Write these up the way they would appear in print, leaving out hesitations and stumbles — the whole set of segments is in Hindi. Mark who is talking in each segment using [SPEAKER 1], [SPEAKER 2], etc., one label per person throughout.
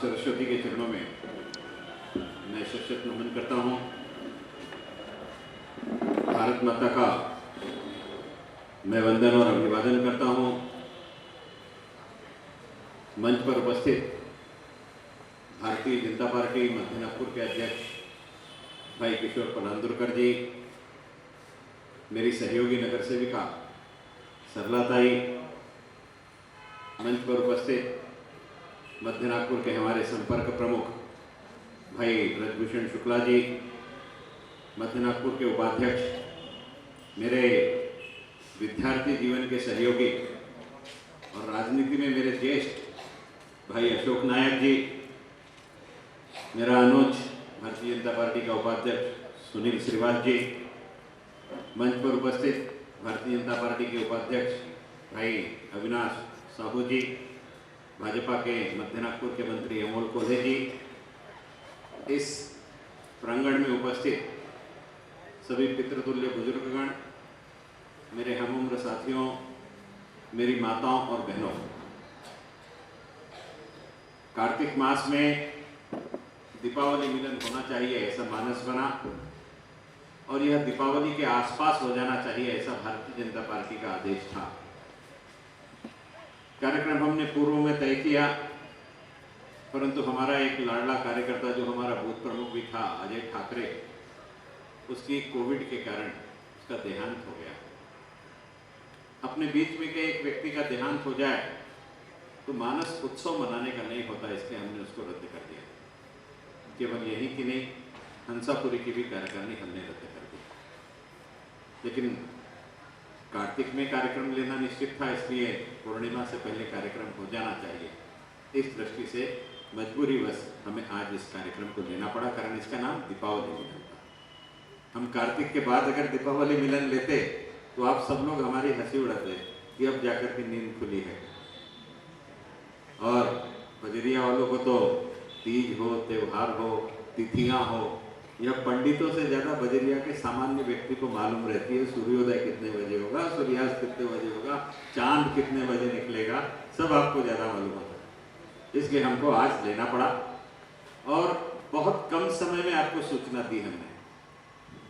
[SPEAKER 1] सरस्वती के चरणों में मैं शत नमन करता हूँ। भारत माता का मैं वंदन और अभिवादन करता हूँ। मंच पर उपस्थित भारतीय जनता पार्टी मध्य नागपुर के अध्यक्ष भाई किशोर पलांदुरकर जी, मेरी सहयोगी नगर सेविका सरलाताई, मंच पर उपस्थित मध्य नागपुर के हमारे संपर्क प्रमुख भाई ब्रजभूषण शुक्ला जी, मध्य नागपुर के उपाध्यक्ष, मेरे विद्यार्थी जीवन के सहयोगी और राजनीति में मेरे ज्येष्ठ भाई अशोक नायक जी, मेरा अनुज भारतीय जनता पार्टी का उपाध्यक्ष सुनील श्रीवास जी, मंच पर उपस्थित भारतीय जनता पार्टी के उपाध्यक्ष भाई अविनाश साहू जी, भाजपा के मध्य नागपुर के मंत्री अमोल कोल्हे जी, इस प्रांगण में उपस्थित सभी पितृतुल्य बुजुर्गगण, मेरे हम उम्र साथियों, मेरी माताओं और बहनों, कार्तिक मास में दीपावली मिलन होना चाहिए ऐसा मानस बना और यह दीपावली के आसपास हो जाना चाहिए ऐसा भारतीय जनता पार्टी का आदेश था। कार्यक्रम हमने पूर्व में तय किया, परंतु हमारा एक लाडला कार्यकर्ता जो हमारा बूथ प्रमुख भी था अजय ठाकरे, उसकी कोविड के कारण उसका देहांत हो गया। अपने बीच में के एक व्यक्ति का देहांत हो जाए तो मानस उत्सव मनाने का नहीं होता, इसलिए हमने उसको रद्द कर दिया। केवल यही कि नहीं, हंसापुरी की भी कार्यकारिणी हमने रद्द कर दी। लेकिन कार्तिक में कार्यक्रम लेना निश्चित था, इसलिए पूर्णिमा से पहले कार्यक्रम हो जाना चाहिए। इस दृष्टि से मजबूरीवश हमें आज इस कार्यक्रम को लेना पड़ा, कारण इसका नाम दीपावली मिलन था। हम कार्तिक के बाद अगर दीपावली मिलन लेते तो आप सब लोग हमारी हंसी उड़ाते कि अब जाकर के नींद खुली है। और बजरिया वालों को तो तीज हो, त्योहार हो, तिथियां हो, यह पंडितों से ज्यादा बजरिया के सामान्य व्यक्ति को मालूम रहती है। सूर्योदय कितने बजे होगा, सूर्यास्त कितने बजे होगा, चांद कितने बजे निकलेगा, सब आपको ज्यादा मालूम होता है। इसलिए हमको आज लेना पड़ा और बहुत कम समय में आपको सूचना दी हमने,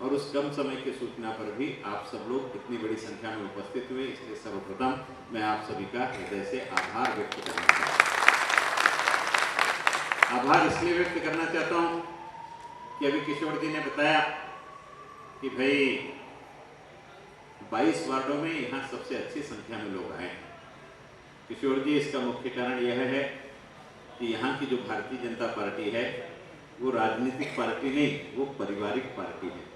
[SPEAKER 1] और उस कम समय की सूचना पर भी आप सब लोग इतनी बड़ी संख्या में उपस्थित हुए, इसलिए सर्वप्रथम मैं आप सभी का हृदय से आभार व्यक्त करना चाहता हूँ। आभार इसलिए व्यक्त करना चाहता हूँ कि अभी किशोर जी ने बताया कि भाई 22 वार्डों में यहाँ सबसे अच्छी संख्या में लोग आए। किशोर जी, इसका मुख्य कारण यह है कि यहाँ की जो भारतीय जनता पार्टी है वो राजनीतिक पार्टी नहीं, वो पारिवारिक पार्टी है।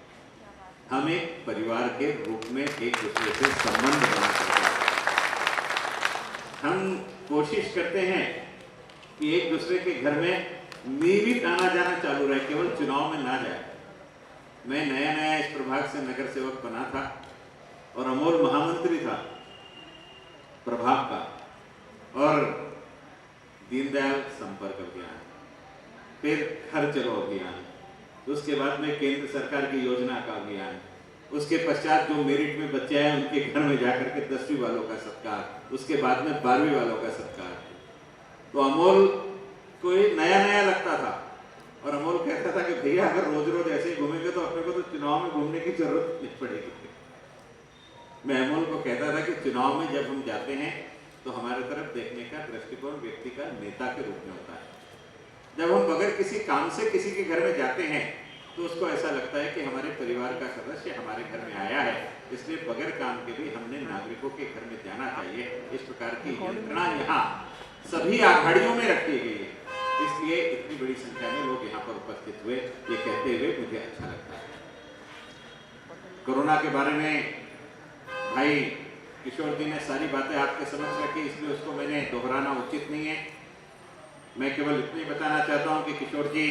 [SPEAKER 1] हम एक परिवार के रूप में एक दूसरे से संबंध बना सकते हैं। हम कोशिश करते हैं कि एक दूसरे के घर में नियमित आना जाना चालू रहे, केवल चुनाव में ना जाए। मैं नया इस प्रभाग से नगर सेवक बना था और अमोल महामंत्री था प्रभाग का, और दीनदयाल संपर्क अभियान, फिर घर चलो अभियान, उसके बाद में केंद्र सरकार की योजना का अभियान, उसके पश्चात जो मेरिट में बच्चे आए उनके घर में जाकर के 10वीं वालों का सत्कार, उसके बाद में 12वीं वालों का सत्कार। तो अमोल कोई नया लगता था और अमोल कहता था कि भैया अगर रोज रोज ऐसे ही घूमेंगे तो अपने को तो चुनाव में घूमने की जरूरत नहीं पड़ेगी। मैं अमोल को कहता था कि चुनाव में जब हम जाते हैं तो हमारे तरफ देखने का दृष्टिकोण व्यक्ति का नेता के रूप में होता है। जब हम बगैर किसी काम से किसी के घर में जाते हैं तो उसको ऐसा लगता है कि हमारे परिवार का सदस्य हमारे घर में आया है, इसलिए बगैर काम के भी हमने नागरिकों के घर में जाना चाहिए। इस प्रकार की यंत्रणा यहाँ सभी आघाड़ियों में रखी गई है, इसलिए इतनी बड़ी संख्या में लोग यहाँ पर उपस्थित हुए। ये कहते हुए मुझे अच्छा लगता है। कोरोना के बारे में भाई किशोर जी ने सारी बातें आपके समक्ष रखी, इसलिए उसको मैंने दोहराना उचित नहीं है। मैं केवल इतना ही बताना चाहता हूँ कि किशोर जी,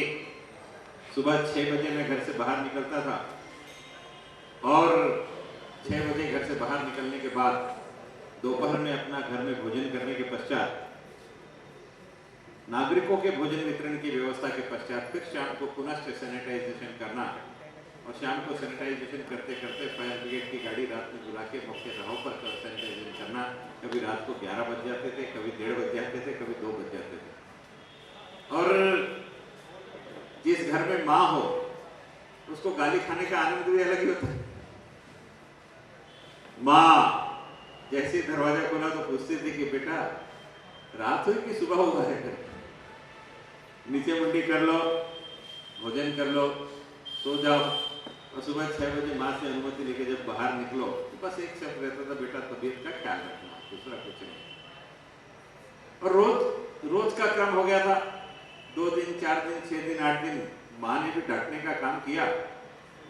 [SPEAKER 1] सुबह 6 बजे मैं घर से बाहर निकलता था और 6 बजे घर से बाहर निकलने के बाद दोपहर में अपना घर में भोजन करने के पश्चात, नागरिकों के भोजन वितरण की व्यवस्था के पश्चात फिर शाम को पुनः सैनिटाइजेशन करना, और शाम को सैनिटाइजेशन करते करते फायर ब्रिगेड की गाड़ी रात में बुला के मुख्य राहों पर सैनिटाइजेशन करना। कभी रात को 11 बज जाते थे, कभी 1:30 बज जाते थे, कभी 2 बज जाते थे। और जिस घर में माँ हो उसको गाली खाने का आनंद भी अलग ही होता है। माँ जैसे दरवाजा खोला तो पूछती थी कि बेटा रात हुई कि सुबह हुआ है, नीचे मुंडी कर लो, भोजन कर लो, सो जाओ। और सुबह 6 बजे माँ से अनुमति लेके जब बाहर निकलो तो बस एक शब्द रहता था, बेटा तबीयत का ख्याल रखना, दूसरा कुछ नहीं। और रोज का क्रम हो गया था, 2 दिन 4 दिन 6 दिन 8 दिन माँ ने भी डांटने का काम किया।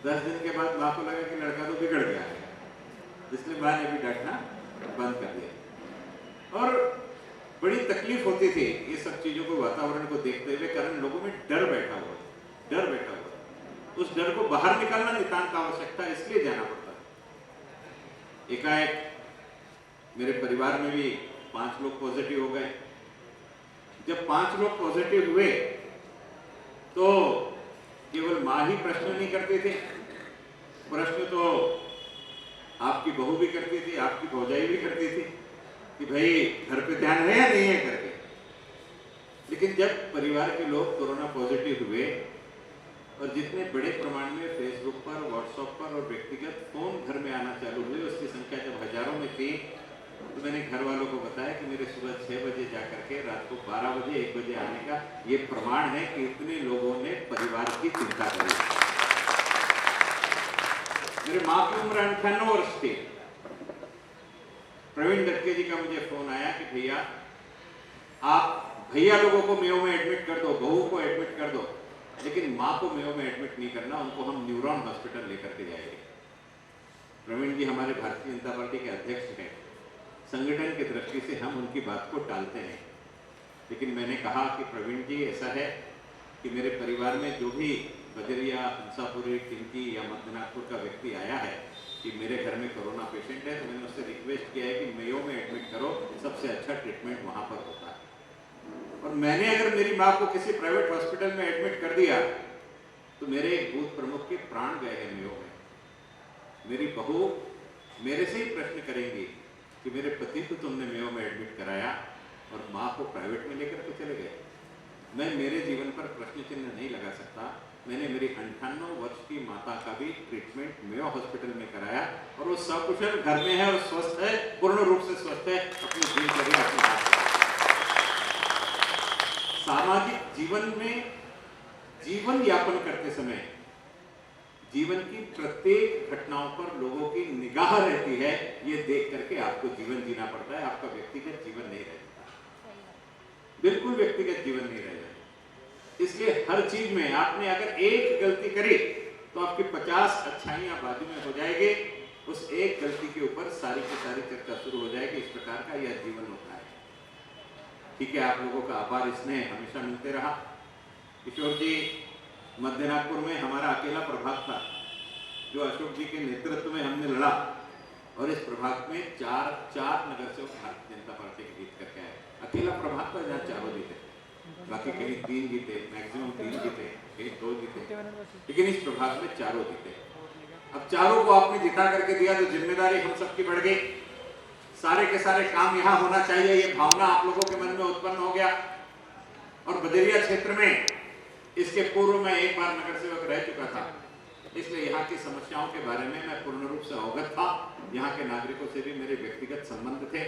[SPEAKER 1] 10 दिन के बाद माँ को लगा कि लड़का तो बिगड़ गया है, इसलिए माँ ने भी डांटना बंद कर दिया। और बड़ी तकलीफ होती थी ये सब चीजों को, वातावरण को देखते हुए, कारण लोगों में डर बैठा हुआ, डर बैठा हुआ। उस डर को बाहर निकालना नितांत आवश्यकता, इसलिए जाना पड़ता है। एकाएक मेरे परिवार में भी 5 लोग पॉजिटिव हो गए। जब 5 लोग पॉजिटिव हुए तो केवल माँ ही प्रश्न नहीं करते थे, प्रश्न तो आपकी बहू भी करती थी, आपकी भौजाई भी करती थी कि भाई घर पे ध्यान है या नहीं है करके। लेकिन जब परिवार के लोग कोरोना पॉजिटिव हुए और जितने बड़े प्रमाण में फेसबुक पर, व्हाट्सएप पर और व्यक्तिगत फोन घर में आना चालू हुए, उसकी संख्या जब हजारों में थी, तो मैंने घर वालों को बताया कि मेरे सुबह 6 बजे जाकर के रात को 12 बजे 1 बजे आने का ये प्रमाण है कि इतने लोगों ने परिवार की चिंता करी। मेरे माँ की उम्र 98 वर्ष थी। प्रवीण दटके जी का मुझे फोन आया कि भैया आप भैया लोगों को मेयो में एडमिट कर दो, बहू को एडमिट कर दो, लेकिन माँ को मेयो में एडमिट नहीं करना, उनको हम न्यूरॉन हॉस्पिटल लेकर के जाएंगे। प्रवीण जी हमारे भारतीय जनता पार्टी के अध्यक्ष हैं। संगठन की दृष्टि से हम उनकी बात को टालते हैं, लेकिन मैंने कहा कि प्रवीण जी ऐसा है कि मेरे परिवार में जो भी बजरिया, हंसापुरी, टिंकी या मध्य नागपुर का व्यक्ति आया है कि मेरे घर में कोरोना पेशेंट है, तो मैंने उससे रिक्वेस्ट किया है कि मेयो में एडमिट करो, सबसे अच्छा ट्रीटमेंट वहाँ पर होता है। और मैंने अगर मेरी माँ को किसी प्राइवेट हॉस्पिटल में एडमिट कर दिया तो मेरे एक बूथ प्रमुख के प्राण गए हैं मेयो में। मेरी बहू मेरे से ही प्रश्न करेंगी कि मेरे पति को तुमने मेयो में एडमिट कराया और माँ को प्राइवेट में लेकर के चले गए। मैं मेरे जीवन पर प्रश्न चिन्ह नहीं लगा सकता। मैंने मेरी 98 वर्ष की माता का भी ट्रीटमेंट मेयो हॉस्पिटल में कराया और वो सकुशल घर में है और स्वस्थ है, पूर्ण रूप से स्वस्थ है, अपनी दिनचर्या अपने हाथ में। सामाजिक जीवन में जीवन यापन करते समय जीवन की प्रत्येक घटनाओं पर लोगों की निगाह रहती है, ये देख करके आपको जीवन जीना पड़ता है। आपका व्यक्तिगत जीवन नहीं रहता, बिल्कुल व्यक्तिगत जीवन नहीं रहेगा। इसलिए हर चीज में आपने अगर एक गलती करी तो आपकी 50 अच्छाइयां बाजू में हो जाएगी, उस एक गलती के ऊपर सारी की सारी चर्चा शुरू हो जाएगी। इस प्रकार का यह जीवन होता है। ठीक है, आप लोगों का आभार स्नेह हमेशा मिलते रहा। किशोर जी, मध्य नागपुर में हमारा अकेला प्रभाग था जो अशोक जी के नेतृत्व में हमने लड़ा और इस प्रभाग में चार नगर सेवक भारतीय जनता पार्टी के जीत करके आए। अकेला प्रभाग पर जहाँ 4 जीते, बाकी कहीं 3 जीते, मैक्सिमम 3 जीते, कहीं 2 जीते, लेकिन इस प्रभाग में 4 जीते। अब 4 को आपने जिता करके दिया तो जिम्मेदारी हम सबकी बढ़ गई। सारे के सारे काम यहाँ होना चाहिए, ये भावना आप लोगों के मन में उत्पन्न हो गया। और बजरिया क्षेत्र में इसके पूर्व में एक बार नगर सेवक रह चुका था, इसलिए यहाँ की समस्याओं के बारे में मैं पूर्ण रूप से अवगत था। यहाँ के नागरिकों से भी मेरे व्यक्तिगत संबंध थे,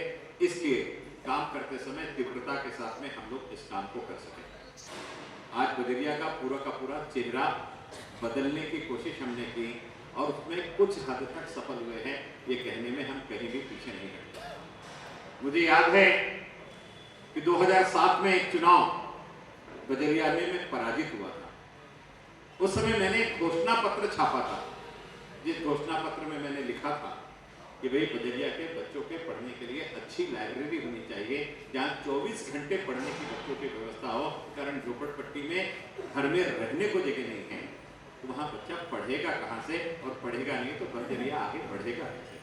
[SPEAKER 1] इसलिए काम करते समय तीव्रता के साथ में हम लोग इस काम को कर सके। आज बजरिया का पूरा चेहरा बदलने की कोशिश हमने की और उसमें कुछ हद तक सफल हुए हैं, ये कहने में हम कहीं भी पीछे नहीं हटे। मुझे याद है कि 2007 में एक चुनाव बजरिया में मैं पराजित हुआ था। उस समय मैंने एक घोषणा पत्र छापा था, जिस घोषणा पत्र में मैंने लिखा था कि भाई बजरिया के बच्चों के पढ़ने के लिए अच्छी लाइब्रेरी होनी चाहिए, जहाँ 24 घंटे पढ़ने की बच्चों की व्यवस्था हो। कारण झोपड़पट्टी में घर में रहने को जगह नहीं है, तो वहाँ बच्चा पढ़ेगा कहाँ से, और पढ़ेगा नहीं तो बजरिया आगे बढ़ेगा कैसे।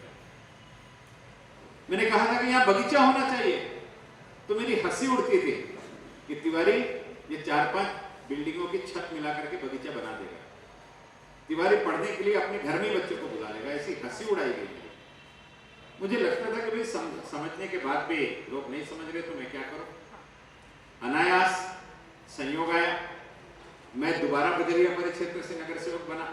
[SPEAKER 1] मैंने कहा था कि यहाँ बगीचा होना चाहिए, तो मेरी हंसी उड़ती थी कि तिवारी ये 4-5 बिल्डिंगों की छत मिला करके बगीचा बना देगा, तिवारी पढ़ने के लिए अपने घर में बच्चों को बुला लेगा, ऐसी हंसी उड़ाई गई। मुझे लगता था कि भाई समझने के बाद भी लोग नहीं समझ रहे तो मैं क्या करूं। अनायास संयोग आया, मैं दोबारा बजरिया परिक्षेत्र से नगर सेवक बना।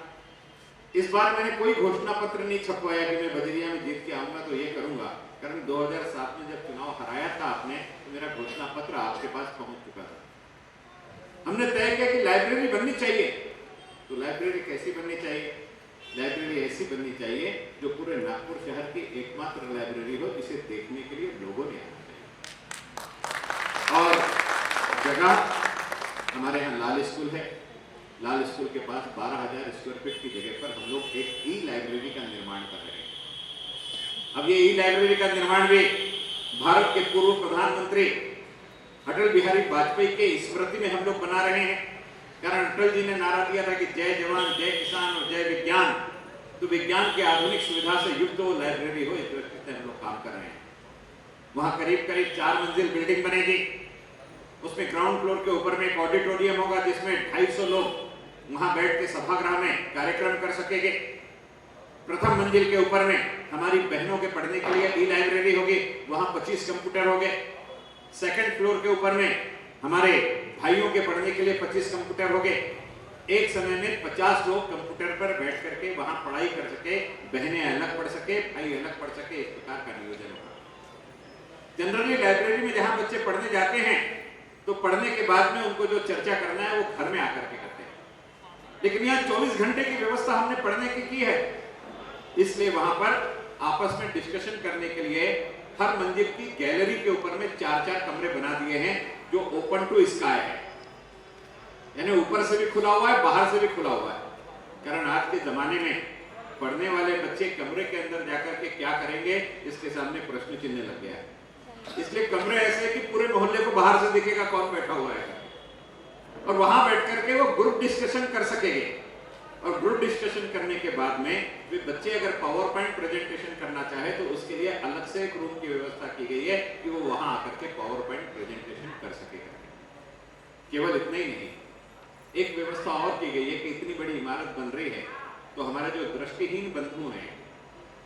[SPEAKER 1] इस बार मैंने कोई घोषणा पत्र नहीं छपवाया कि मैं बजरिया में जीत के आऊंगा तो ये करूंगा, कारण 2007 में जब चुनाव हराया था आपने तो मेरा घोषणा पत्र आपके पास पहुंच चुका था। हमने तय किया कि लाइब्रेरी बननी चाहिए, तो लाइब्रेरी कैसी बननी चाहिए? लाइब्रेरी ऐसी बननी चाहिए जो पूरे नागपुर शहर की एकमात्र लाइब्रेरी हो जिसे देखने के लिए लोगों ने आना चाहिए। और जगह हमारे यहाँ लाल स्कूल है, लाल स्कूल के पास 12,000 स्क्वायर फीट की जगह पर हम लोग एक ई लाइब्रेरी का निर्माण कर रहे हैं। अब ये ई लाइब्रेरी का निर्माण भी भारत के पूर्व प्रधानमंत्री अटल बिहारी वाजपेयी के स्मृति में हम लोग बना रहे हैं, कारण अटल जी ने नारा दिया था कि जय जवान जय किसान और जय विज्ञान, तो विज्ञान की आधुनिक सुविधा से युक्त वो लाइब्रेरी हो, इस दृष्टि से हम लोग काम कर रहे हैं। वहां करीब करीब 4 मंजिल बिल्डिंग बनेगी, उसमें ग्राउंड फ्लोर के ऊपर में एक ऑडिटोरियम होगा जिसमें 250 लोग वहां बैठ के सभागृह में कार्यक्रम कर सकेंगे। प्रथम मंजिल के ऊपर में हमारी बहनों के पढ़ने के लिए ई लाइब्रेरी होगी, वहां 25 कंप्यूटर होंगे। सेकंड फ्लोर के ऊपर में हमारे भाइयों के पढ़ने के लिए 25 कंप्यूटर होंगे। एक समय में 50 लोग कंप्यूटर पर बैठ करके वहां पढ़ाई कर सके, बहनें अलग पढ़ सके, भाई अलग पढ़ सके, इस प्रकार का नियोजन होगा। जनरली लाइब्रेरी में जहां बच्चे पढ़ने जाते हैं तो पढ़ने के बाद में उनको जो चर्चा करना है वो घर में आकर के करते हैं, लेकिन यहाँ 24 घंटे की व्यवस्था हमने पढ़ने की है, इसलिए वहां पर आपस में डिस्कशन करने के लिए हर मंजिल की गैलरी के ऊपर में 4-4 कमरे बना दिए हैं जो ओपन टू स्काई है, यानी ऊपर से भी खुला हुआ है, बाहर से भी खुला हुआ है। कारण आज के जमाने में पढ़ने वाले बच्चे कमरे के अंदर जाकर के क्या करेंगे इसके सामने प्रश्न चिन्ह लग गया है। इसलिए कमरे ऐसे है कि पूरे मोहल्ले को बाहर से दिखेगा कौन बैठा हुआ है, और वहां बैठ करके वो ग्रुप डिस्कशन कर सकेंगे। और ग्रुप डिस्कशन करने के बाद में वे बच्चे अगर पावर पॉइंट प्रेजेंटेशन करना चाहे तो उसके लिए अलग से एक रूम की व्यवस्था की गई है कि वो वहां आकर के पावर पॉइंट प्रेजेंटेशन कर सकेगा। केवल इतना ही नहीं, एक व्यवस्था और की गई है कि इतनी बड़ी इमारत बन रही है तो हमारे जो दृष्टिहीन बंधु हैं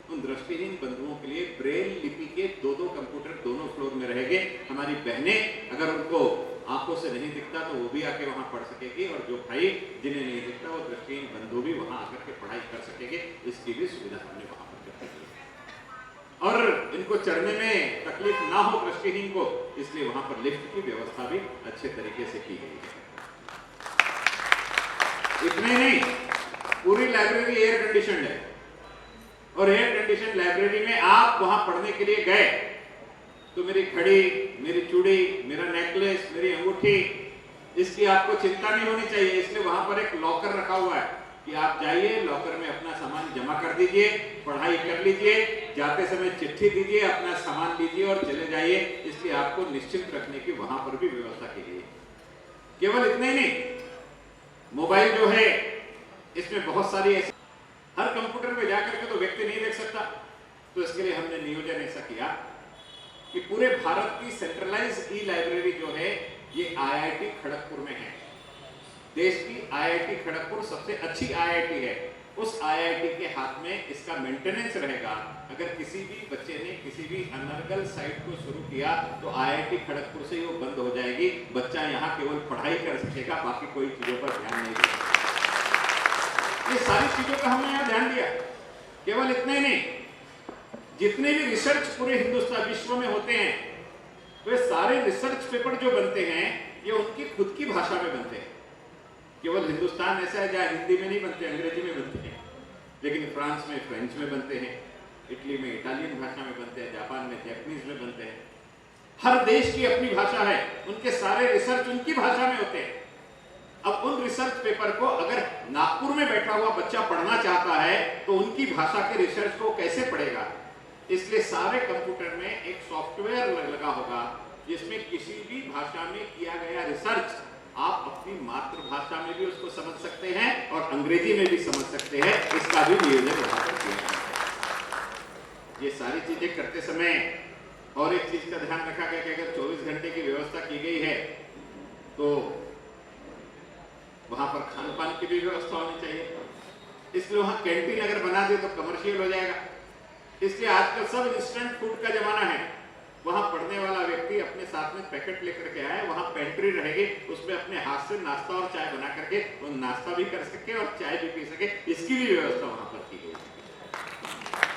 [SPEAKER 1] उन दृष्टिहीन बंधुओं के लिए ब्रेल लिपि के 2-2 कंप्यूटर दोनों फ्लोर में रहेंगे। हमारी बहनें अगर उनको आंखों से नहीं दिखता तो वो भी आके वहां पढ़ सकेगी, और जो भाई जिन्हें नहीं दिखता वो दृष्टिहीन बंधु भी वहां आकर के पढ़ाई कर सकेंगे, इसकी भी सुविधा हमने वहां पर कर दी है। और इनको चढ़ने में तकलीफ ना हो दृष्टिहीन को, इसलिए वहां पर लिफ्ट की व्यवस्था भी अच्छे तरीके से की गई है। इतने नहीं, पूरी लाइब्रेरी एयर कंडीशनड है, और एयर कंडीशन लाइब्रेरी में आप वहां पढ़ने के लिए गए तो मेरी घड़ी, मेरी चूड़ी, मेरा नेकलेस, मेरी अंगूठी, इसकी आपको चिंता नहीं होनी चाहिए। इसलिए वहां पर एक लॉकर रखा हुआ है कि आप जाइए, लॉकर में अपना सामान जमा कर दीजिए, पढ़ाई कर लीजिए, जाते समय चिट्ठी दीजिए, अपना सामान लीजिए और चले जाइए। इसलिए आपको निश्चिंत रखने की वहां पर भी व्यवस्था की गई है। केवल इतना ही नहीं, मोबाइल जो है इसमें बहुत सारी ऐसी, हर कंप्यूटर में जाकर के तो व्यक्ति नहीं देख सकता, तो इसके लिए हमने नियोजन ऐसा किया कि पूरे भारत की सेंट्रलाइज ई लाइब्रेरी जो है ये आईआईटी खड़गपुर में है। देश की आईआईटी खड़गपुर सबसे अच्छी आईआईटी है, उस आईआईटी के हाथ में इसका मेंटेनेंस रहेगा। अगर किसी भी बच्चे ने किसी भी अनर्गल साइट को शुरू किया तो आईआईटी खड़गपुर से वो बंद हो जाएगी, बच्चा यहाँ केवल पढ़ाई कर सकेगा, बाकी कोई चीजों पर ध्यान नहीं देगा। ये सारी चीजों का हमने यहाँ ध्यान दिया। केवल इतना ही नहीं, जितने भी रिसर्च पूरे हिंदुस्तान विश्व में होते हैं वे सारे रिसर्च पेपर जो बनते हैं ये उनकी खुद की भाषा में बनते हैं। केवल हिंदुस्तान ऐसा है जहाँ हिंदी में नहीं बनते, अंग्रेजी में बनते हैं, लेकिन फ्रांस में फ्रेंच में बनते हैं, इटली में इटालियन भाषा में बनते हैं, जापान में जैपनीज में बनते हैं। हर देश की अपनी भाषा है, उनके सारे रिसर्च उनकी भाषा में होते हैं। अब उन रिसर्च पेपर को अगर नागपुर में बैठा हुआ बच्चा पढ़ना चाहता है तो उनकी भाषा के रिसर्च को कैसे पढ़ेगा? इसलिए सारे कंप्यूटर में एक सॉफ्टवेयर लगा होगा जिसमें किसी भी भाषा में किया गया रिसर्च आप अपनी मातृभाषा में भी उसको समझ सकते हैं और अंग्रेजी में भी समझ सकते हैं। इसका भी नियोजन वहां पर किया जाता है। ये सारी चीजें करते समय और एक चीज का ध्यान रखा गया कि अगर 24 घंटे की व्यवस्था की गई है तो वहां पर खान पान की भी व्यवस्था होनी चाहिए। इसलिए वहां कैंटीन अगर बना दे तो कमर्शियल हो जाएगा। इसलिए आजकल सब इंस्टेंट फूड का जमाना है। वहां पढ़ने वाला व्यक्ति अपने साथ में पैकेट लेकर के आए, वहां पेंट्री रहेगी, उसमें अपने हाथ से नाश्ता और चाय बना करके वो नाश्ता भी कर सके और चाय भी पी सके, इसकी भी व्यवस्था वहां पर की गई।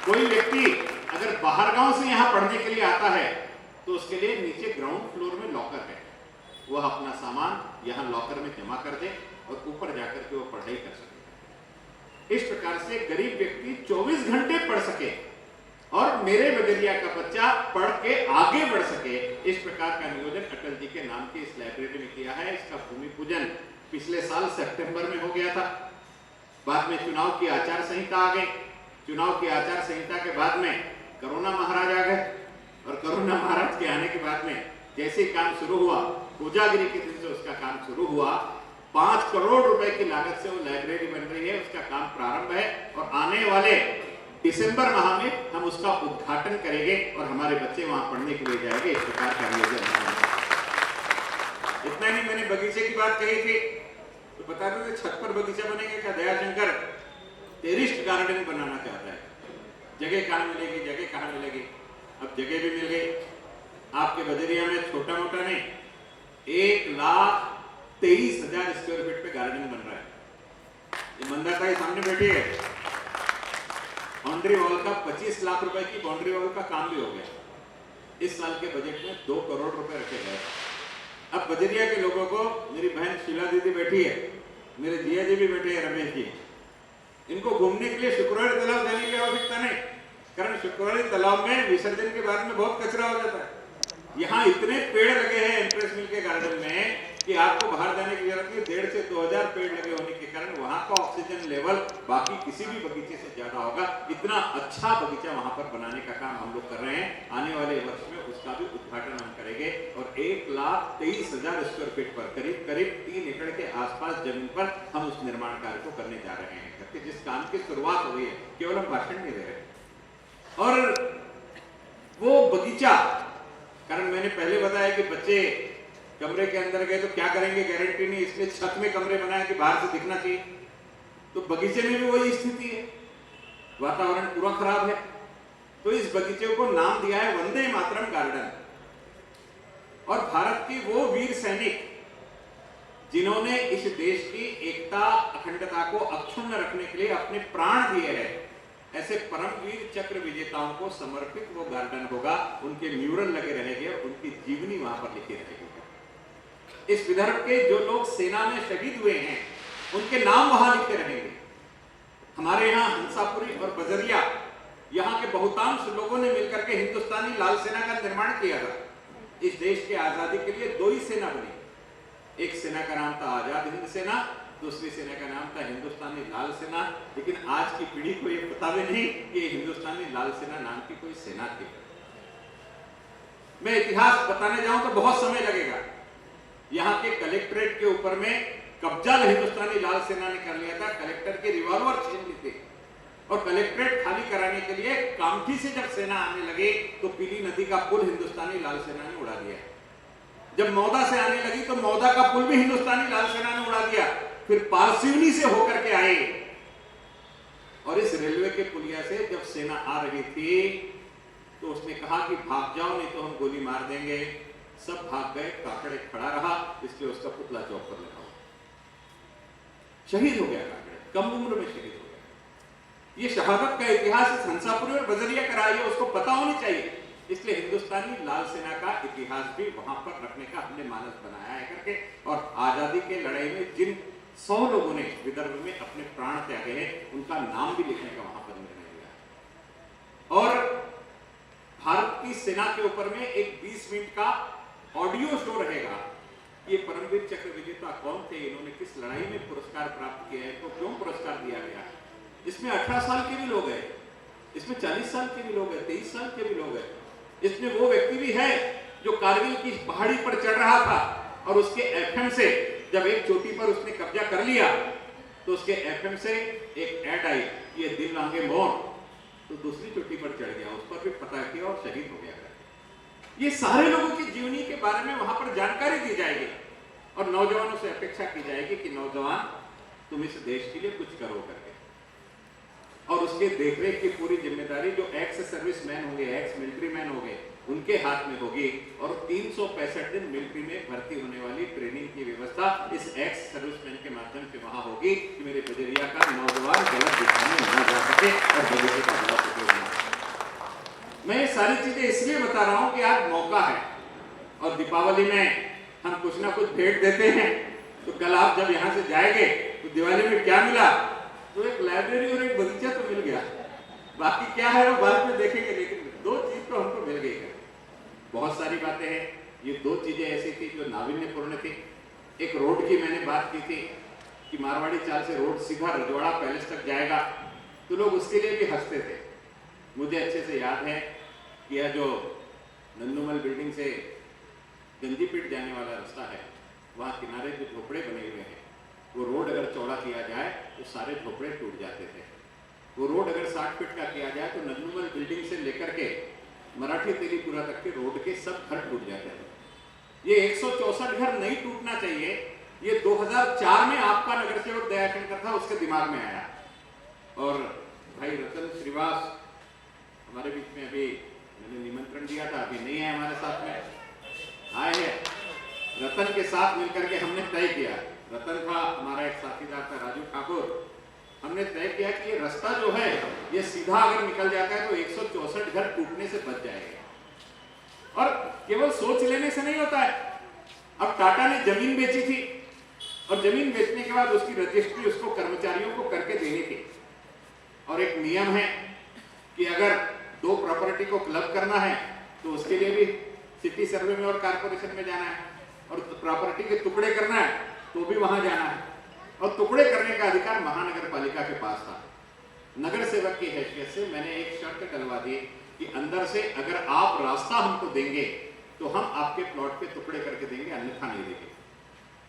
[SPEAKER 1] कोई व्यक्ति अगर बाहर गांव से यहाँ पढ़ने के लिए आता है तो उसके लिए नीचे ग्राउंड फ्लोर में लॉकर है, वह अपना सामान यहाँ लॉकर में जमा कर दे और ऊपर जाकर के वो पढ़ाई कर सके। इस प्रकार से गरीब व्यक्ति 24 घंटे पढ़ सके और मेरे बजरिया का बच्चा पढ़ के आगे बढ़ सके, इस प्रकार का नियोजन अटल जी के नाम की इस लाइब्रेरी में किया है। इसका भूमि पूजन पिछले साल सितंबर में हो गया था। बाद में चुनाव की आचार संहिता आ गई। चुनाव की आचार संहिता के बाद में कोरोना महाराज आ गए और कोरोना महाराज के आने के बाद में जैसे काम शुरू हुआ, कोजागिरी के दिन से उसका काम शुरू हुआ। 5 करोड़ रुपए की लागत से वो लाइब्रेरी बन रही है, उसका काम प्रारंभ है और आने वाले दिसंबर माह में हम उसका उद्घाटन करेंगे और हमारे बच्चे वहां पढ़ने के लिए जाएंगे। इस प्रकार का नियोजन। इतना नहीं, मैंने बगीचे की बात कही थी तो बता दो छत पर बगीचा बनेगा क्या? दयाशंकर टेरिस्ट गार्डन बनाना चाहता है। जगह कहाँ मिलेगी, जगह कहाँ मिलेगी? अब जगह भी मिल गई। आपके बजरिया में छोटा मोटा नहीं, 1,23,000 स्क्वायर फीट पे गार्डन बन रहा है। ये मंदाता के सामने बैठी है। बाउंड्री वॉल का 25 लाख रुपए की बाउंड्री वॉल का काम भी हो गया। इस साल के बजट में 2 करोड़ रुपए रखे गए। अब बजरिया के लोगों को, मेरी बहन शीला दीदी बैठी है, मेरे जिया जी भी बैठे हैं, रमेश जी, इनको घूमने के लिए शुक्रवारी तालाब जाने की आवश्यकता नहीं, कारण शुक्रवारी तालाब में विसर्जन के बाद में बहुत कचरा हो जाता है। यहाँ इतने पेड़ लगे हैं एंट्रेंस मिल के गार्डन में कि आपको बाहर जाने की जरूरत नहीं। 1,500 से 2,000 पेड़ लगे होने के कारण वहां का ऑक्सीजन लेवल बाकी किसी भी बगीचे से ज्यादा होगा। इतना अच्छा बगीचा वहां पर बनाने का काम हम लोग कर रहे हैं। आने वाले वर्ष में उसका भी उद्घाटन हम करेंगे और 1,23,000 स्क्वायर फीट पर करीब करीब 3 एकड़ के आसपास जमीन पर हम उस निर्माण कार्य को करने जा रहे हैं। करके जिस काम की शुरुआत हो गई है, केवल हम भाषण नहीं दे रहे। और वो बगीचा, कारण मैंने पहले बताया कि बच्चे कमरे के अंदर गए तो क्या करेंगे गारंटी नहीं, इसलिए छत में कमरे बनाए कि बाहर से दिखना चाहिए। तो बगीचे में भी वही स्थिति है, वातावरण पूरा खराब है। तो इस बगीचे को नाम दिया है वंदे मातरम गार्डन। और भारत की वो वीर सैनिक जिन्होंने इस देश की एकता अखंडता को अक्षुण्ण रखने के लिए अपने प्राण दिए हैं, ऐसे परमवीर चक्र विजेताओं को समर्पित वो गार्डन होगा। उनके म्यूरल लगे रहेंगे और उनकी जीवनी वहां पर लिखी रहेगी। इस विदर्भ के जो लोग सेना में शहीद हुए हैं उनके नाम वहां लिखे रहेंगे। हमारे यहाँ हंसापुरी और बजरिया, यहाँ के बहुतांश लोगों ने मिलकर के हिंदुस्तानी लाल सेना का निर्माण किया था। इस देश के आजादी के लिए 2 ही सेना बनी। एक सेना का नाम था आजाद हिंद सेना, दूसरी सेना का नाम था हिंदुस्तानी लाल सेना। लेकिन आज की पीढ़ी को यह पता भी नहीं कि हिंदुस्तानी लाल सेना नाम की कोई सेना थी। मैं इतिहास बताने जाऊं तो बहुत समय लगेगा। यहाँ के कलेक्ट्रेट के ऊपर में कब्जा हिंदुस्तानी लाल सेना ने कर लिया था। कलेक्टर के रिवॉल्वर छीन ली थी और कलेक्ट्रेट खाली कराने के लिए कामठी से जब सेना आने लगी तो पीली नदी का पुल हिंदुस्तानी लाल सेना ने उड़ा दिया। जब मौदा से आने लगी तो मौदा का पुल भी हिंदुस्तानी लाल सेना ने उड़ा दिया। फिर पारसिवनी से होकर के आए और इस रेलवे के पुलिया से जब सेना आ रही थी तो उसने कहा कि भाग जाओ नहीं तो हम गोली मार देंगे। सब भाग गए, काकड़े खड़ा रहा, इसलिए उसका पुतला चौक पर लगा। शहीद हो गया काकड़े, कम उम्र में शहीद हो गया। ये शहादत का इतिहास इस हंसापुरी और बजरिया का रहा है, उसको पता होनी चाहिए। इसलिए हिंदुस्तानी लाल सेना का इतिहास भी वहां पर रखने का हमने मानस बनाया है करके। और आजादी के लड़ाई में जिन 100 लोगों ने विदर्भ में अपने प्राण त्यागे हैं उनका नाम भी लिखने का वहां पर निर्णय लिया। और भारत की सेना के ऊपर में एक 20 मिनट का ऑडियो शो रहेगा। ये परमवीर चक्र विजेता कौन थे, इन्होंने किस लड़ाई में पुरस्कार प्राप्त किया है, तो क्यों पुरस्कार दिया गया। इसमें 18 साल के भी लोग हैं, इसमें 40 साल के भी लोग हैं, 23 साल के भी लोग हैं। इसमें वो व्यक्ति भी है जो कारगिल की पहाड़ी पर चढ़ रहा था और उसके एफएम से जब एक चोटी पर उसने कब्जा कर लिया तो उसके एफएम से एक ऐड आई, ये दिल मांगे मोर, तो दूसरी चोटी पर चढ़ गया, उस पर भी पता किया और शहीद हो गया। ये सारे लोगों की जीवनी के बारे में वहां पर जानकारी दी जाएगी और नौजवानों से अपेक्षा की जाएगी कि नौजवान तुम इस देश के लिए कुछ करो करके। और उसके देखरेख की पूरी जिम्मेदारी जो एक्स सर्विसमैन होंगे, एक्स मिलिट्री मैन होंगे, उनके हाथ में होगी। और 365 दिन मिलिट्री में भर्ती होने वाली ट्रेनिंग की व्यवस्था इस एक्स सर्विसमैन के माध्यम से वहां होगी कि मेरे बजरिया का नौजवान गलत दिशा में ना जा सके और भविष्य का गलत उपयोग ना सके। मैं ये सारी चीजें इसलिए बता रहा हूं कि आज मौका है और दीपावली में हम कुछ ना कुछ भेंट देते हैं। तो कल आप जब यहाँ से जाएंगे तो दिवाली में क्या मिला, तो एक लाइब्रेरी और एक बगीचा तो मिल गया, बाकी क्या है वो बाद में देखेंगे, लेकिन दो चीज तो हमको मिल गई है। बहुत सारी बातें हैं, ये दो चीजें ऐसी थी जो नाविन्यपूर्ण थी। एक रोड की मैंने बात की थी कि मारवाड़ी चाल से रोड सीधा रजवाड़ा पैलेस तक जाएगा, तो लोग उसके लिए भी हंसते थे। मुझे अच्छे से याद है कि यह जो नंदूमल बिल्डिंग से गंजीपीठ जाने वाला रास्ता है, वहाँ किनारे जो झोपड़े बने हुए हैं, वो रोड अगर चौड़ा किया जाए तो सारे झोपड़े टूट जाते थे। वो रोड अगर 60 फीट का किया जाए तो नंदूमल बिल्डिंग से लेकर के मराठी तेलीपुरा तक के रोड के सब घर टूट जाते थे। ये 164 घर नहीं टूटना चाहिए, ये 2004 में आपका नगर सेवक दयाशंकर था, उसके दिमाग में आया। और भाई रतन श्रीवास हमारे बीच में, अभी मैंने निमंत्रण दिया था, अभी नहीं है हमारे साथ में, आए हैं। रतन के साथ मिलकर के हमने तय किया, रतन था हमारा एक साथीदार था राजू ठाकुर, हमने तय किया कि ये रास्ता जो है ये सीधा अगर निकल जाता है तो 164 घर टूटने से बच जाएगा। और केवल सोच लेने से नहीं होता है। अब टाटा ने जमीन बेची थी और जमीन बेचने के बाद उसकी रजिस्ट्री उसको कर्मचारियों को करके देनी थी। और एक नियम है कि अगर दो प्रॉपर्टी को क्लब करना है तो उसके लिए भी सिटी सर्वे में और कारपोरेशन में जाना है, और प्रॉपर्टी के टुकड़े करना है तो भी वहां जाना है। और टुकड़े करने का अधिकार महानगर पालिका के पास था। नगर सेवक की हैसियत से मैंने एक शर्त डलवा दी कि अंदर से अगर आप रास्ता हमको देंगे तो हम आपके प्लॉट पे टुकड़े करके देंगे, अन्यथा नहीं देंगे।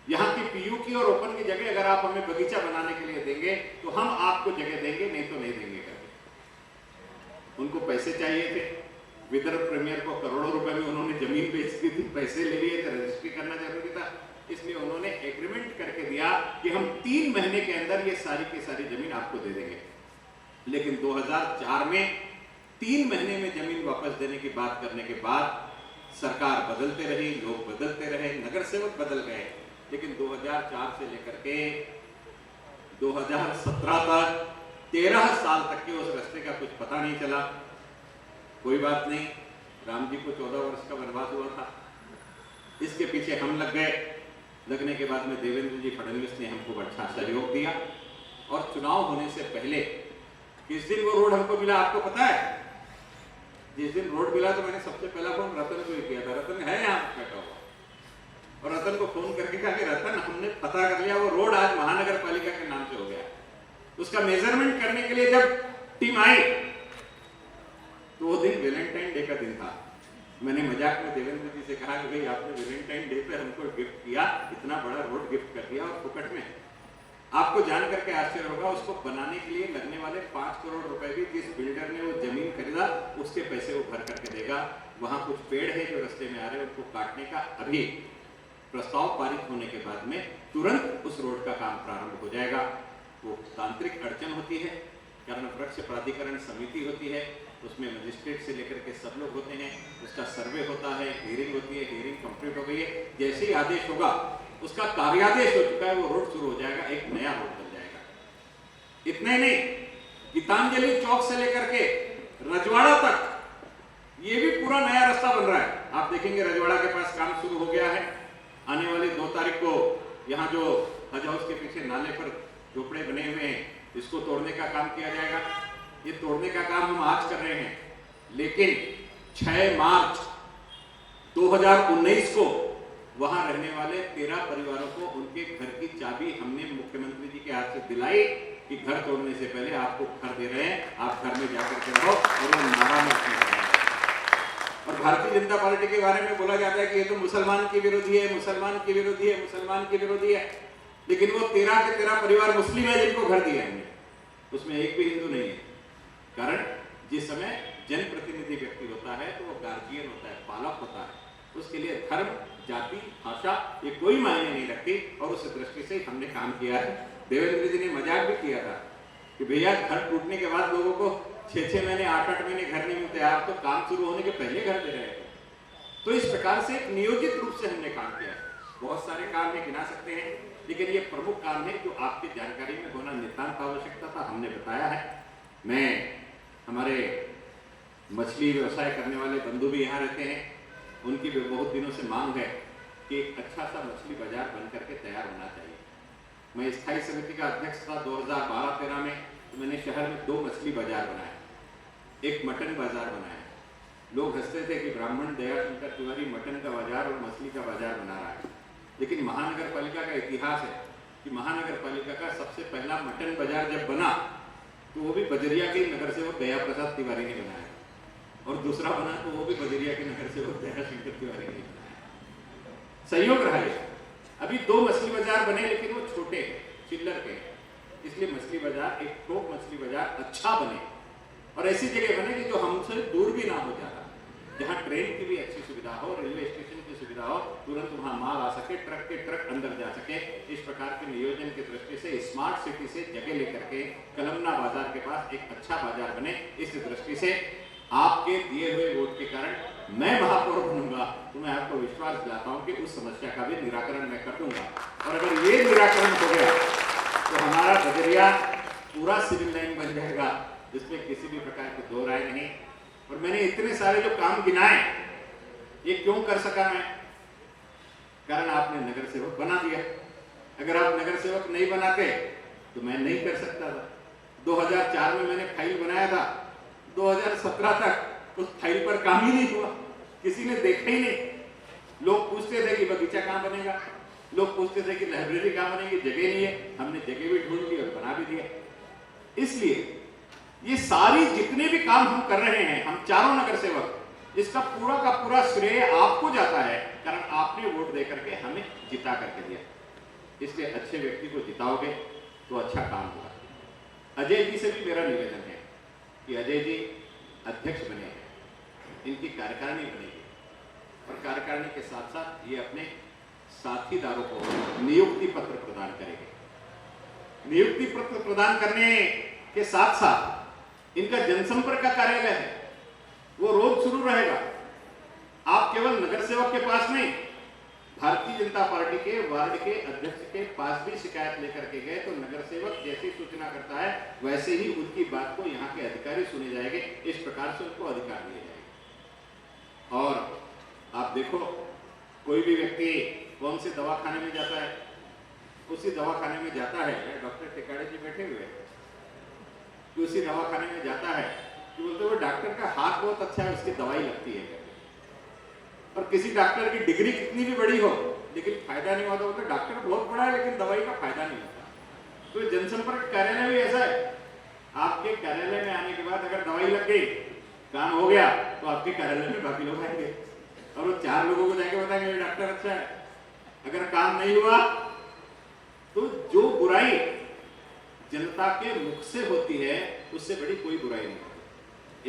[SPEAKER 1] यहाँ की पीयू की और ओपन की जगह अगर आप हमें बगीचा बनाने के लिए देंगे तो हम आपको जगह देंगे, नहीं तो नहीं देंगे करके। उनको पैसे चाहिए थे, विदर्भ प्रीमियर को करोड़ों रुपए में उन्होंने जमीन बेच दी थी, पैसे ले लिए थे, रजिस्ट्री करना जरूरी था, इसलिए उन्होंने एग्रीमेंट करके दिया कि हम 3 महीने के अंदर ये सारी की सारी जमीन आपको दे देंगे। लेकिन 2004 में 3 महीने में जमीन वापस देने की बात करने के बाद सरकार बदलते रही, लोग बदलते रहे, नगर सेवक बदल गए, लेकिन 2004 से लेकर के 2017 तक 13 साल तक के उस रास्ते का कुछ पता नहीं चला। कोई बात नहीं, राम जी को 14 वर्ष का वनवास हुआ था, इसके पीछे हम लग गए। लगने के बाद में देवेंद्र जी फडणवीस ने हमको अच्छा सहयोग दिया, और चुनाव होने से पहले किस दिन वो रोड हमको मिला आपको पता है? जिस दिन रोड मिला तो मैंने सबसे पहला फोन रतन को ही किया था। रतन है यहाँ बैठा हुआ, और रतन को फोन करके कहा कि रतन हमने पता कर लिया, वो रोड आज महानगर पालिका के नाम से हो गया। उसका मेजरमेंट करने के लिए जब टीम आई तो वो दिन वैलेंटाइन डे का दिन था। मैंने मजाक में देवेंद्र जी से कहा कि भाई आपने वैलेंटाइन डे पे हमको गिफ्ट किया, इतना बड़ा रोड गिफ्ट कर दिया और फुकट में। आपको जान करके आश्चर्य होगा, उसको बनाने के लिए लगने वाले 5 करोड़ रुपए भी जिस बिल्डर ने वो जमीन खरीदा उसके पैसे वो भर करके देगा। वहां कुछ पेड़ है जो रास्ते में आ रहे हैं, उनको काटने का अभी प्रस्ताव पारित होने के बाद में तुरंत उस रोड का काम प्रारंभ हो जाएगा। वो तांत्रिक अड़चन होती है, कारण वृक्ष प्राधिकरण समिति होती है, उसमें मजिस्ट्रेट से लेकर के सब लोग होते हैं, उसका सर्वे होता है, हियरिंग होती है, हियरिंग कंप्लीट हो गई है, जैसे ही आदेश होगा, उसका कार्यादेश हो चुका है, वो रोड शुरू हो जाएगा, एक नया रोड बन जाएगा। इतना ही नहीं, गीतांजलि चौक से लेकर के रजवाड़ा तक ये भी पूरा नया रास्ता बन रहा है। आप देखेंगे रजवाड़ा के पास काम शुरू हो गया है। आने वाली 2 तारीख को यहाँ जो हज हाउस के पीछे नाले पर झोपड़े बने हुए हैं, इसको तोड़ने का काम किया जाएगा। ये तोड़ने का काम हम आज कर रहे हैं, लेकिन 6 मार्च 2019 को वहां रहने वाले 13 परिवारों को उनके घर की चाबी हमने मुख्यमंत्री जी के हाथ से दिलाई कि घर तोड़ने से पहले आपको घर दे रहे हैं, आप घर में जाकर के रहो, और वो नारा में रखने। और भारतीय जनता पार्टी के बारे में बोला जाता है कि ये तो मुसलमान के विरोधी है, मुसलमान के विरोधी है, मुसलमान के विरोधी है, लेकिन वो 13 के 13 परिवार मुस्लिम है जिनको घर दिया हमने, उसमें एक भी हिंदू नहीं है। कारण जिस समय जनप्रतिनिधि व्यक्ति होता है तो वो गार्जियन होता है, पालक होता है, उसके लिए धर्म, जाति, भाषा ये कोई मायने नहीं रखती, और उस दृष्टि से हमने काम किया है। देवेंद्र जी ने मजाक भी किया था कि भैया घर टूटने के बाद लोगों को 6-6 महीने 8-8 महीने घर नहीं मिलते, आप तो काम शुरू होने के पहले घर दे रहे थे। तो इस प्रकार से एक नियोजित रूप से हमने काम किया है। बहुत सारे काम है, गिना सकते हैं, लेकिन ये प्रमुख काम है जो आपकी जानकारी में होना नितांत आवश्यकता था, हमने बताया है। मैं हमारे मछली व्यवसाय करने वाले बंधु भी यहाँ रहते हैं, उनकी भी बहुत दिनों से मांग है कि एक अच्छा सा मछली बाजार बन करके तैयार होना चाहिए। मैं स्थायी समिति का अध्यक्ष था 2012-13 में, तो मैंने शहर में 2 मछली बाजार बनाए, एक मटन बाजार बनाया। लोग हंसते थे कि ब्राह्मण दयाशंकर तिवारी मटन का बाजार और मछली का बाजार बना रहा है, लेकिन महानगर पालिका का इतिहास है कि महानगर पालिका का सबसे पहला मटन बाजार जब बना तो वो भी बजरिया के नगर सेवक दया प्रसाद तिवारी ने बनाया, और दूसरा बना तो वो भी बजरिया के नगर सेवक दयाशंकर तिवारी ने बनाया। सहयोग रहा है। अभी 2 मछली बाजार बने, लेकिन वो छोटे हैं, चिल्लर के हैं, इसलिए मछली बाजार, एक थोक मछली बाजार अच्छा बने और ऐसी जगह बने कि जो हमसे दूर भी ना हो जाता, जहाँ ट्रेन की भी अच्छी सुविधा हो, रेलवे स्टेशन की सुविधा हो, तुरंत वहाँ माल आ सके, ट्रक के ट्रक अंदर जा सके। इस प्रकार के नियोजन की दृष्टि से स्मार्ट सिटी से जगह लेकर के कलमना बाजार के पास एक अच्छा बाजार बने, इस दृष्टि से आपके दिए हुए वोट के कारण मैं महापौर बनूंगा, तो मैं आपको विश्वास दिलाता हूँ कि उस समस्या का भी निराकरण मैं कर दूंगा। और अगर ये निराकरण हो गया तो हमारा बजरिया पूरा सिविल लाइन बन जाएगा, जिसमें किसी भी प्रकार की दो राय नहीं। और मैंने इतने सारे जो काम गिनाए, ये क्यों कर सका मैं? कारण आपने नगर सेवक बना दिया। अगर आप नगर सेवक नहीं बनाते तो मैं नहीं कर सकता था। 2004 में मैंने फाइल बनाया था, 2017 तक उस फाइल पर काम ही नहीं हुआ, किसी ने देखा ही नहीं। लोग पूछते थे कि बगीचा कहाँ बनेगा, लोग पूछते थे कि लाइब्रेरी कहाँ बनेगी, जगह नहीं है। हमने जगह भी ढूंढ ली और बना भी दिया। इसलिए ये सारी जितने भी काम हम कर रहे हैं, हम चारों नगर सेवक, इसका पूरा का पूरा श्रेय आपको जाता है, कारण आपने वोट दे करके हमें जिता करके दिया। इसलिए अच्छे व्यक्ति को जिताओगे तो अच्छा काम होगा। अजय जी से भी मेरा निवेदन है कि अजय जी अध्यक्ष बने हैं, इनकी कार्यकारिणी बनेगी और कार्यकारिणी के साथ साथ ये अपने साथीदारों को नियुक्ति पत्र प्रदान करेंगे। नियुक्ति पत्र प्रदान करने के साथ साथ इनका जनसंपर्क का कार्यालय है, वो रोज शुरू रहेगा। आप केवल नगर सेवक के पास नहीं, भारतीय जनता पार्टी के वार्ड के अध्यक्ष के पास भी शिकायत लेकर के गए तो नगर सेवक जैसी सूचना करता है वैसे ही उनकी बात को यहाँ के अधिकारी सुने जाएंगे। इस प्रकार से उनको अधिकार दिए जाएंगे। और आप देखो, कोई भी व्यक्ति कौन से दवाखाने में जाता है, उसी दवाखाने में जाता है, डॉक्टर टिकाड़े जी बैठे हुए हैं, कि उसी दवाखाने में जाता है कि बोलते वो डॉक्टर का हाथ बहुत अच्छा है, उसकी दवाई लगती है। और किसी डॉक्टर की डिग्री कितनी भी बड़ी हो लेकिन फायदा नहीं होता, तो डॉक्टर बहुत बड़ा है लेकिन दवाई का फायदा नहीं होता। तो जनसंपर्क कार्यालय भी ऐसा है, आपके कार्यालय में आने के बाद अगर दवाई लग गई, काम हो गया, तो आपके कार्यालय में बाकी लोग आएंगे और वो 4 लोगों को जाके बताएंगे डॉक्टर अच्छा है। अगर काम नहीं हुआ तो जो बुराई जनता के मुख से होती है उससे बड़ी कोई बुराई नहीं होती।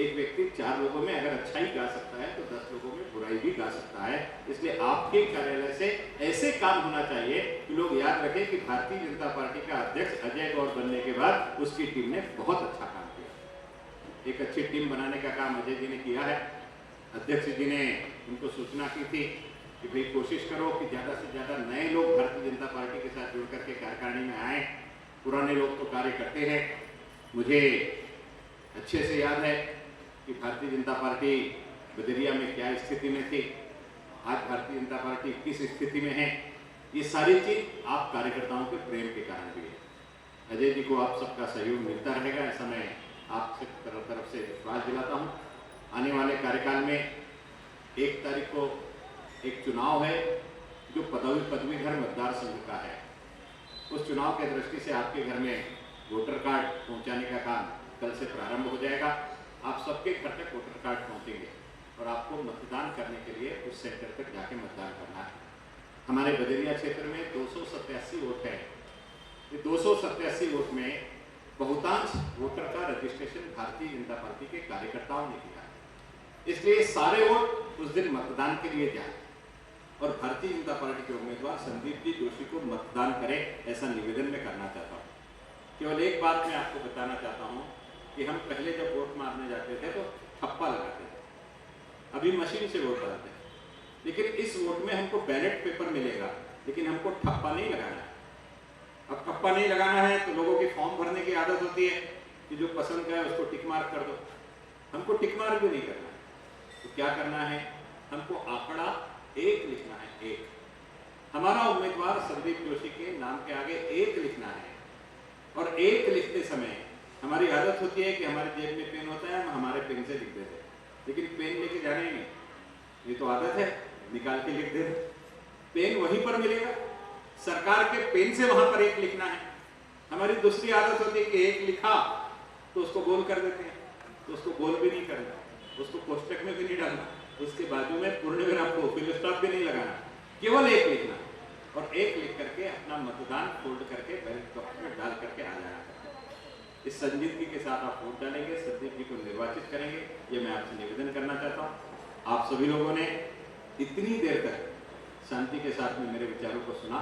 [SPEAKER 1] एक व्यक्ति 4 लोगों में अगर अच्छाई गा सकता है तो 10 लोगों में बुराई भी गा सकता है। इसलिए आपके कार्यालय से ऐसे काम होना चाहिए कि लोग याद रखें कि भारतीय जनता पार्टी का अध्यक्ष अजय गौड़ बनने के बाद उसकी टीम ने बहुत अच्छा काम किया। एक अच्छी टीम बनाने का काम अजय जी ने किया है। अध्यक्ष जी ने उनको सूचना की थी कि भाई कोशिश करो कि ज़्यादा से ज़्यादा नए लोग भारतीय जनता पार्टी के साथ जुड़ करके कार्यकारिणी में आए। पुराने लोग तो कार्य करते हैं। मुझे अच्छे से याद है कि भारतीय जनता पार्टी बदरिया में क्या स्थिति में थी, आज भारतीय जनता पार्टी किस स्थिति में है। ये सारी चीज आप कार्यकर्ताओं के प्रेम के कारण भी है। अजय जी को आप सबका सहयोग मिलता रहेगा, ऐसा मैं आपसे तरफ से विश्वास दिलाता हूँ। आने वाले कार्यकाल में 1 तारीख को एक चुनाव है जो पदवीधर मतदार संघ का है। उस चुनाव के दृष्टि से आपके घर में वोटर कार्ड पहुंचाने का काम कल से प्रारंभ हो जाएगा। आप सबके घर तक वोटर कार्ड पहुंचेंगे और आपको मतदान करने के लिए उस सेंटर तक जाके मतदान करना है। हमारे बदरिया क्षेत्र में 287 वोट है। ये 287 वोट में बहुतांश वोटर का रजिस्ट्रेशन भारतीय जनता पार्टी के कार्यकर्ताओं ने किया। इसलिए सारे वोट उस दिन मतदान के लिए जाए और भारतीय जनता पार्टी के उम्मीदवार संदीप जी जोशी को मतदान करें, ऐसा निवेदन मैं करना चाहता हूँ। केवल एक बात मैं आपको बताना चाहता हूँ कि हम पहले जब वोट मारने जाते थे तो ठप्पा लगाते थे, अभी मशीन से वोट डालते हैं। लेकिन इस वोट में हमको बैलेट पेपर मिलेगा, लेकिन हमको ठप्पा नहीं लगाना है। अब ठप्पा नहीं लगाना है तो लोगों के फॉर्म भरने की आदत होती है कि जो पसंद का है उसको टिक मार्क कर दो। हमको टिक मार्क भी नहीं करना है। तो क्या करना है, हमको आंकड़ा 1 लिखना है। 1 हमारा उम्मीदवार संदीप जोशी के नाम के आगे 1 लिखना है। और 1 लिखते समय हमारी आदत होती है कि हमारे जेब में पेन होता है, हम हमारे पेन से लिख देते हैं, लेकिन पेन लेके जाने नहीं, ये तो आदत है, निकाल के लिख देते। पेन वहीं पर मिलेगा, सरकार के पेन से वहां पर 1 लिखना है। हमारी दूसरी आदत होती है कि 1 लिखा तो उसको गोल कर देते हैं, तो उसको गोल भी नहीं करना, उसको कोष्टक में भी नहीं डालना, उसके बाजू में पूर्ण विराम को फुल स्टॉप भी नहीं लगाना, केवल 1 लिखना और 1 लिख करके अपना मतदान फोल्ड करके बैलेट बॉक्स में डाल करके आ जाना। इस संजीदगी के साथ आप वोट डालेंगे, संदीप जी को निर्वाचित करेंगे, ये मैं आपसे निवेदन करना चाहता हूँ। आप सभी लोगों ने इतनी देर तक शांति के साथ में मेरे विचारों को सुना,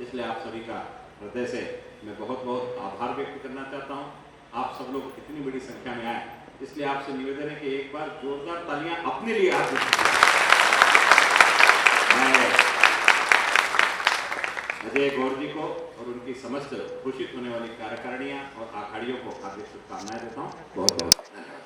[SPEAKER 1] इसलिए आप सभी का हृदय से मैं बहुत बहुत आभार व्यक्त करना चाहता हूँ। आप सब लोग इतनी बड़ी संख्या में आए, इसलिए आपसे निवेदन है कि एक बार जोरदार तालियां अपने लिए आप अजय गौर जी को और उनकी समस्त घोषित होने वाली कार्यकारिणियां और आखाड़ियों को हार्दिक शुभकामनाएं देता हूँ। बहुत बहुत धन्यवाद।